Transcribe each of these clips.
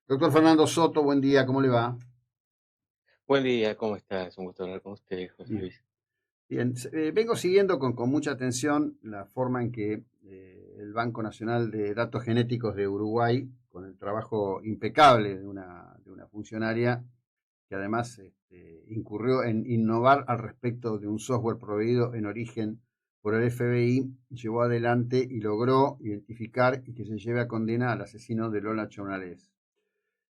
Doctor Fernando Soto, buen día, ¿cómo le va? Buen día, ¿cómo estás? Un gusto hablar con usted, José Bien. Luis. Bien, vengo siguiendo con mucha atención la forma en que el Banco Nacional de Datos Genéticos de Uruguay, con el trabajo impecable de una funcionaria que además incurrió en innovar al respecto de un software proveído en origen por el FBI, llevó adelante y logró identificar y que se lleve a condena al asesino de Lola Chonales.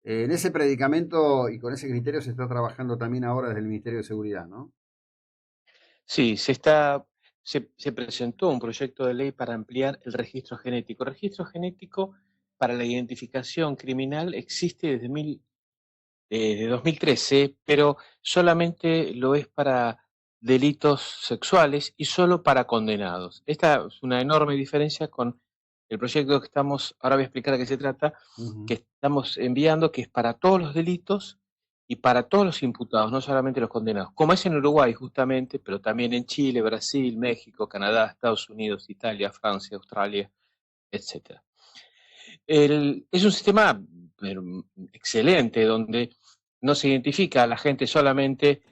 En ese predicamento y con ese criterio se está trabajando también ahora desde el Ministerio de Seguridad, ¿no? Sí, se presentó un proyecto de ley para ampliar el registro genético. El registro genético para la identificación criminal existe desde 2013, pero solamente lo es para delitos sexuales y solo para condenados. Esta es una enorme diferencia con el proyecto que ahora voy a explicar de qué se trata, Ujú. que estamos enviando, que es para todos los delitos y para todos los imputados, no solamente los condenados, como es en Uruguay justamente, pero también en Chile, Brasil, México, Canadá, Estados Unidos, Italia, Francia, Australia, etcétera. Es un sistema pero, excelente donde no se identifica a la gente solamente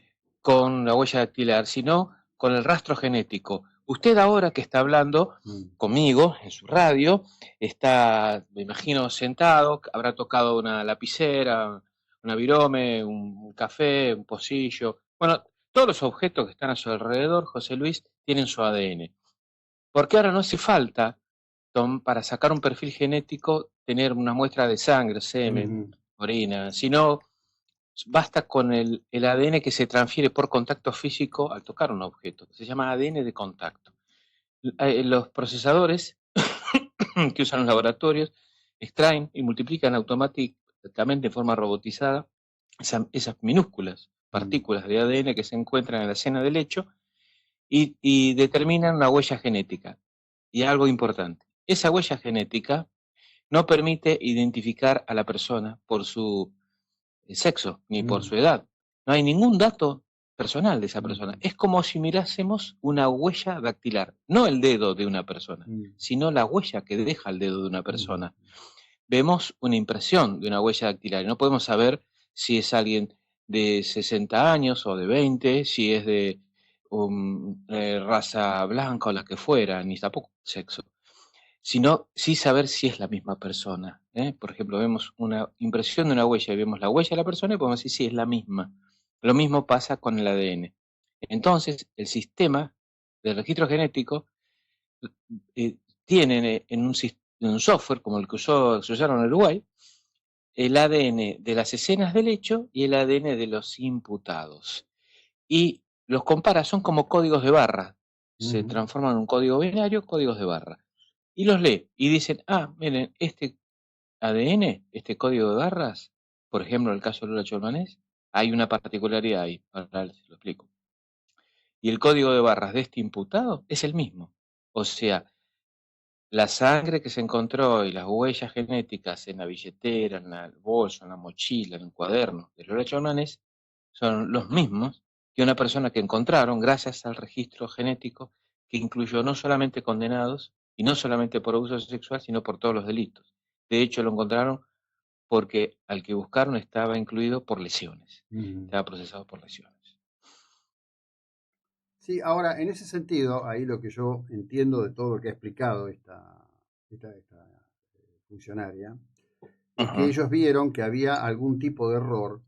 con la huella dactilar, sino con el rastro genético. Usted ahora que está hablando Mm. conmigo en su radio, está, me imagino, sentado, habrá tocado una lapicera, una virome, un café, un pocillo. Bueno, todos los objetos que están a su alrededor, José Luis, tienen su ADN. Porque ahora no hace falta para sacar un perfil genético tener una muestra de sangre, semen, Ujú. orina, sino basta con el ADN que se transfiere por contacto físico al tocar un objeto. Se llama ADN de contacto. Los procesadores que usan los laboratorios extraen y multiplican automáticamente en forma robotizada esas minúsculas Mm. partículas de ADN que se encuentran en la escena del hecho y determinan una huella genética. Y algo importante, esa huella genética no permite identificar a la persona por su sexo ni por Mm. su edad. No hay ningún dato personal de esa persona. Mm. Es como si mirásemos una huella dactilar, no el dedo de una persona, Mm. sino la huella que deja el dedo de una Mm. persona. Vemos una impresión de una huella dactilar y no podemos saber si es alguien de 60 años o de 20, si es de raza blanca o la que fuera, ni tampoco sexo, sino sí saber si es la misma persona. Por ejemplo, vemos una impresión de una huella y vemos la huella de la persona y podemos decir si es la misma. Lo mismo pasa con el ADN. Entonces, el sistema de registro genético eh, tiene en un software como el que se usaron en Uruguay, el ADN de las escenas del hecho y el ADN de los imputados. Y los compara, son como códigos de barra. Se Ujú. transforman en un código binario, códigos de barra. Y los lee y dicen, ah, miren, este ADN, este código de barras, por ejemplo, en el caso de Lola Cholmanés, hay una particularidad ahí, ahora se lo explico. Y el código de barras de este imputado es el mismo. O sea, la sangre que se encontró y las huellas genéticas en la billetera, en el bolso, en la mochila, en el cuaderno de Lola Cholmanés son los mismos que una persona que encontraron gracias al registro genético que incluyó no solamente condenados y no solamente por abuso sexual, sino por todos los delitos. De hecho, lo encontraron porque al que buscaron estaba incluido por lesiones, Ujú. estaba procesado por lesiones. Sí, ahora, en ese sentido, ahí lo que yo entiendo de todo lo que ha explicado esta funcionaria, es que Ujú, ellos vieron que había algún tipo de error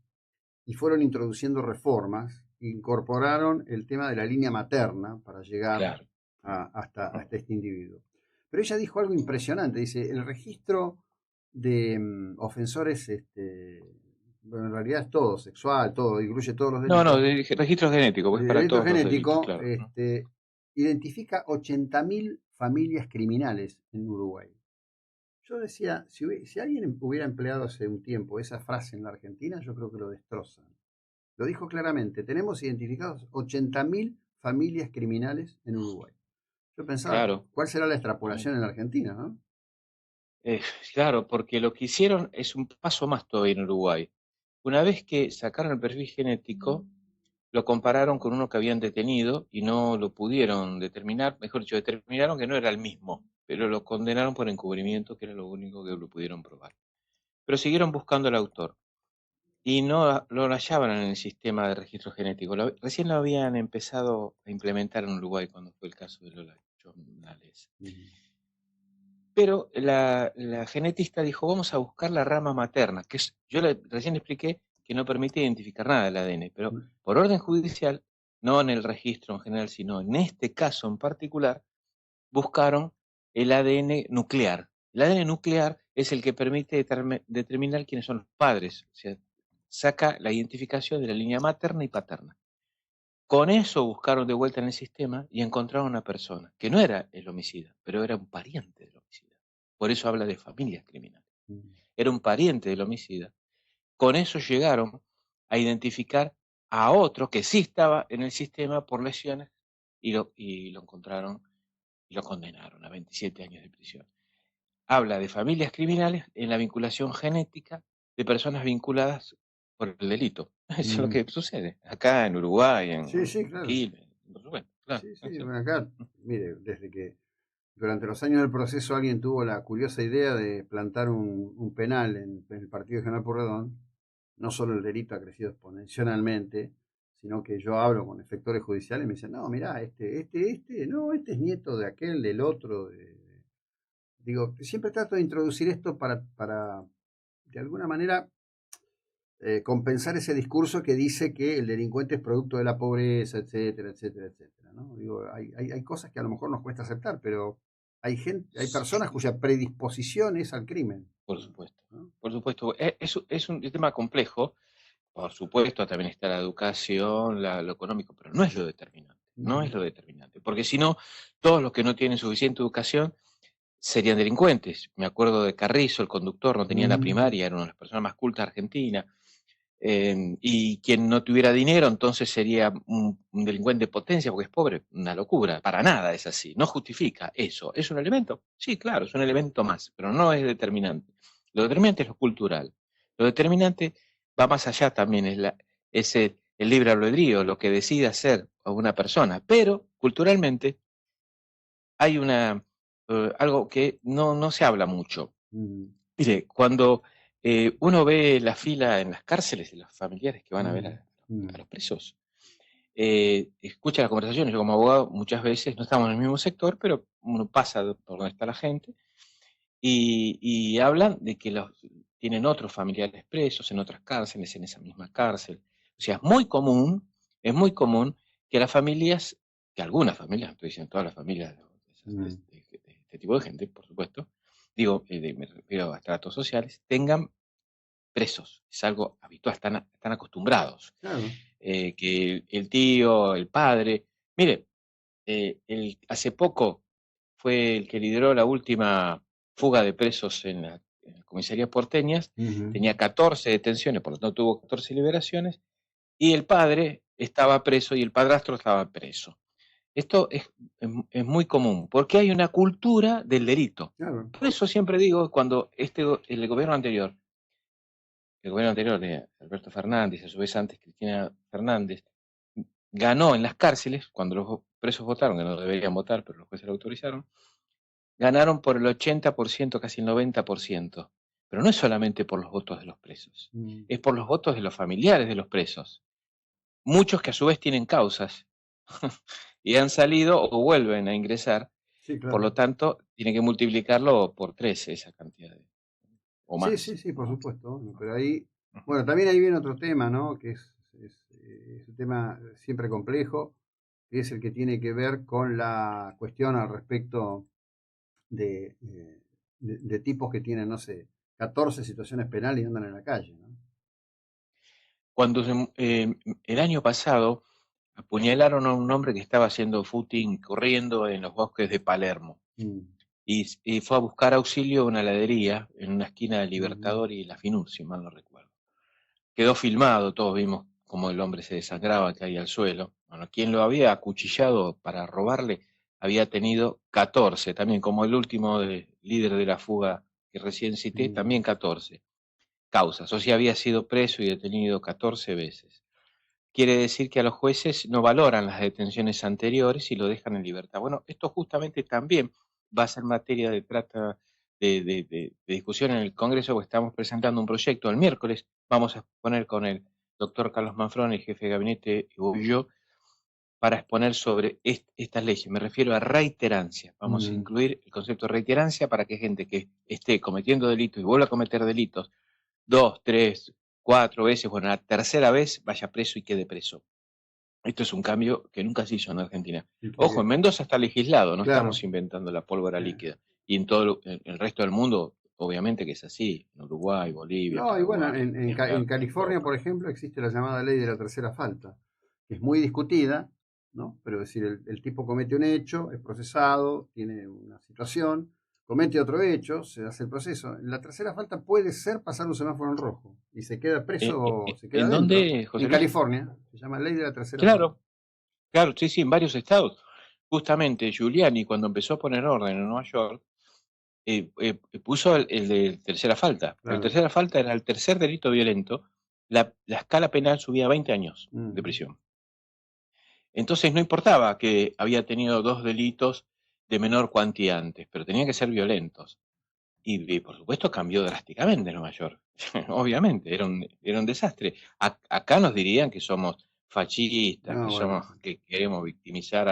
y fueron introduciendo reformas, incorporaron el tema de la línea materna para llegar claro. hasta este individuo. Pero ella dijo algo impresionante, dice, el registro de ofensores, bueno, en realidad es todo, sexual, todo, incluye todos los No, no, delitos, registro genético, pues el para delito todos los delitos, genético, claro. identifica 80.000 familias criminales en Uruguay. Yo decía, si alguien hubiera empleado hace un tiempo esa frase en la Argentina, yo creo que lo destrozan. Lo dijo claramente, tenemos identificados 80.000 familias criminales en Uruguay. Yo pensaba, Claro. ¿cuál será la extrapolación en la Argentina, no? Eh, claro, porque lo que hicieron es un paso más todavía en Uruguay. Una vez que sacaron el perfil genético, lo compararon con uno que habían detenido y no lo pudieron determinar, mejor dicho, determinaron que no era el mismo, pero lo condenaron por encubrimiento, que era lo único que lo pudieron probar. pero siguieron buscando al autor y no lo hallaban en el sistema de registro genético. Recién lo habían empezado a implementar en Uruguay cuando fue el caso de Lola Chonales. Pero la genetista dijo, vamos a buscar la rama materna, que es, recién expliqué que no permite identificar nada del ADN, pero por orden judicial, no en el registro en general, sino en este caso en particular, buscaron el ADN nuclear. El ADN nuclear es el que permite determinar quiénes son los padres, o sea, saca la identificación de la línea materna y paterna. Con eso buscaron de vuelta en el sistema y encontraron una persona, que no era el homicida, pero era un pariente del homicida. Por eso habla de familias criminales. Era un pariente del homicida. Con eso llegaron a identificar a otro que sí estaba en el sistema por lesiones y lo encontraron y lo condenaron a 27 años de prisión. Habla de familias criminales en la vinculación genética de personas vinculadas por el delito. Eso es lo que sucede acá en Uruguay, en claro. Quilmes, por supuesto. Claro, bueno, acá, mire, desde que durante los años del proceso alguien tuvo la curiosa idea de plantar un penal en el partido de General Pueyrredón, no solo el delito ha crecido exponencialmente, sino que yo hablo con efectores judiciales y me dicen, no, mirá, este es nieto de aquel, del otro. Digo, siempre trato de introducir esto para de alguna manera, compensar ese discurso que dice que el delincuente es producto de la pobreza, etcétera, etcétera, etcétera, ¿no? Digo, hay cosas que a lo mejor nos cuesta aceptar, pero hay personas cuya predisposición es al crimen. Por supuesto, ¿no? Por supuesto. Es un tema complejo. Por supuesto, también está la educación, lo económico, pero no es lo determinante. No es lo determinante. Porque si no, todos los que no tienen suficiente educación serían delincuentes. Me acuerdo de Carrizo, el conductor, no tenía la primaria, era una de las personas más cultas de Argentina. Y quien no tuviera dinero, entonces sería un delincuente de potencia porque es pobre. Una locura. Para nada es así. No justifica eso. ¿Es un elemento? Sí, claro, es un elemento más, pero no es determinante. Lo determinante es lo cultural. Lo determinante va más allá también, es el libre albedrío, lo que decide hacer a una persona. Pero culturalmente hay algo que no se habla mucho. Mire, cuando uno ve la fila en las cárceles de los familiares que van a ver a los presos, escucha las conversaciones. Yo como abogado muchas veces no estamos en el mismo sector, pero uno pasa por donde está la gente y hablan de que tienen otros familiares presos en otras cárceles, en esa misma cárcel. O sea, es muy común que las familias, que algunas familias, no estoy diciendo todas las familias de este tipo de gente, por supuesto, digo, me refiero a estratos sociales, tengan presos. Es algo habitual, están acostumbrados. Claro. Que el tío, el padre. Mire, hace poco fue el que lideró la última fuga de presos en las comisarías porteñas. Tenía 14 detenciones, por lo tanto tuvo 14 liberaciones, y el padre estaba preso y el padrastro estaba preso. Esto es muy común, porque hay una cultura del delito. Claro. Por eso siempre digo, cuando el gobierno anterior de Alberto Fernández, a su vez antes Cristina Fernández, ganó en las cárceles, cuando los presos votaron, que no deberían votar, pero los jueces lo autorizaron, ganaron por el 80%, casi el 90%. Pero no es solamente por los votos de los presos, es por los votos de los familiares de los presos. Muchos que a su vez tienen causas y han salido o vuelven a ingresar. Sí, claro. Por lo tanto, tiene que multiplicarlo por 13 esa cantidad o más. Sí, por supuesto. Pero ahí, bueno, también ahí viene otro tema, ¿no? Que es un tema siempre complejo, que es el que tiene que ver con la cuestión al respecto de tipos que tienen, no sé, 14 situaciones penales y andan en la calle, ¿no? Cuando el año pasado apuñalaron a un hombre que estaba haciendo footing, corriendo en los bosques de Palermo. Y fue a buscar auxilio a una heladería en una esquina de Libertador y La Finur, si mal no recuerdo. Quedó filmado, todos vimos cómo el hombre se desangraba, caía al suelo. Bueno, quien lo había acuchillado para robarle había tenido 14, también como el último líder de la fuga que recién cité, también 14 causas. O sea, había sido preso y detenido 14 veces. Quiere decir que a los jueces no valoran las detenciones anteriores y lo dejan en libertad. Bueno, esto justamente también va a ser materia de trata de discusión en el Congreso, porque estamos presentando un proyecto el miércoles. Vamos a exponer con el doctor Carlos Manfrón, el jefe de gabinete, y voy yo, para exponer sobre estas leyes. Me refiero a reiterancia. Vamos a incluir el concepto de reiterancia para que gente que esté cometiendo delitos y vuelva a cometer delitos 2, 3, 4 veces, bueno, la tercera vez vaya preso y quede preso. Esto es un cambio que nunca se hizo en Argentina. Ojo, en Mendoza está legislado, no Claro. estamos inventando la pólvora líquida. Y en todo el resto del mundo, obviamente que es así. En Uruguay, Bolivia, No, y bueno, Paraguay, en California, por ejemplo, existe la llamada ley de la tercera falta, que es muy discutida, ¿no? Pero es decir, el tipo comete un hecho, es procesado, tiene una situación, comete otro hecho, se hace el proceso. La tercera falta puede ser pasar un semáforo en rojo y se queda preso o se queda ¿En adentro. dónde, José En Luis? California, se llama ley de la tercera falta. Claro, claro, sí, sí, en varios estados. Justamente Giuliani, cuando empezó a poner orden en Nueva York, puso el de tercera falta. Pero el Claro. tercera falta era el tercer delito violento, la escala penal subía a 20 años de prisión. Entonces no importaba que había tenido 2 delitos de menor cuantía antes, pero tenían que ser violentos. Y por supuesto cambió drásticamente Nueva York. Obviamente, era un desastre. Acá nos dirían que somos fascistas, No, bueno. que queremos victimizar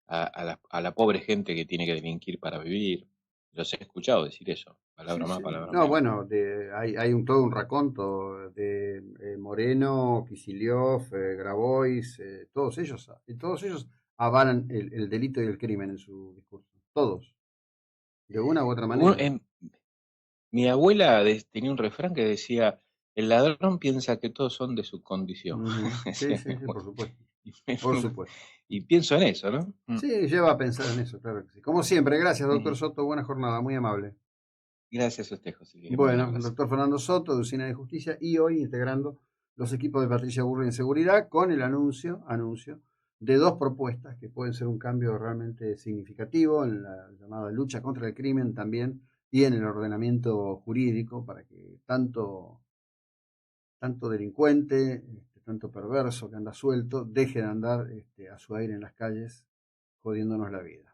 a la pobre gente que tiene que delinquir para vivir. Los he escuchado decir eso, Sí, palabra más, sí. palabra No, menos. bueno, hay todo un raconto de Moreno, Kicillof, Grabois, todos ellos avalan el delito y el crimen en su discurso. Todos, de una u otra Un- manera. em, Mi abuela tenía un refrán que decía, el ladrón piensa que todos son de su condición. Ujú. Sí, Decía sí, mi sí, por abuela. supuesto. Y, Por supuesto. y pienso en eso, ¿no? Sí, lleva a pensar en eso, claro que sí. Como siempre, gracias, doctor Ujú. Soto. Buena jornada, muy amable. Gracias a usted, José Luis. Le mando un Bueno, el abrazo. doctor Fernando Soto, de Usina de Justicia, y hoy integrando los equipos de Patricia Burri en seguridad con el anuncio de 2 propuestas que pueden ser un cambio realmente significativo en la llamada lucha contra el crimen también y en el ordenamiento jurídico para que tanto delincuente, tanto perverso que anda suelto, deje de andar a su aire en las calles jodiéndonos la vida.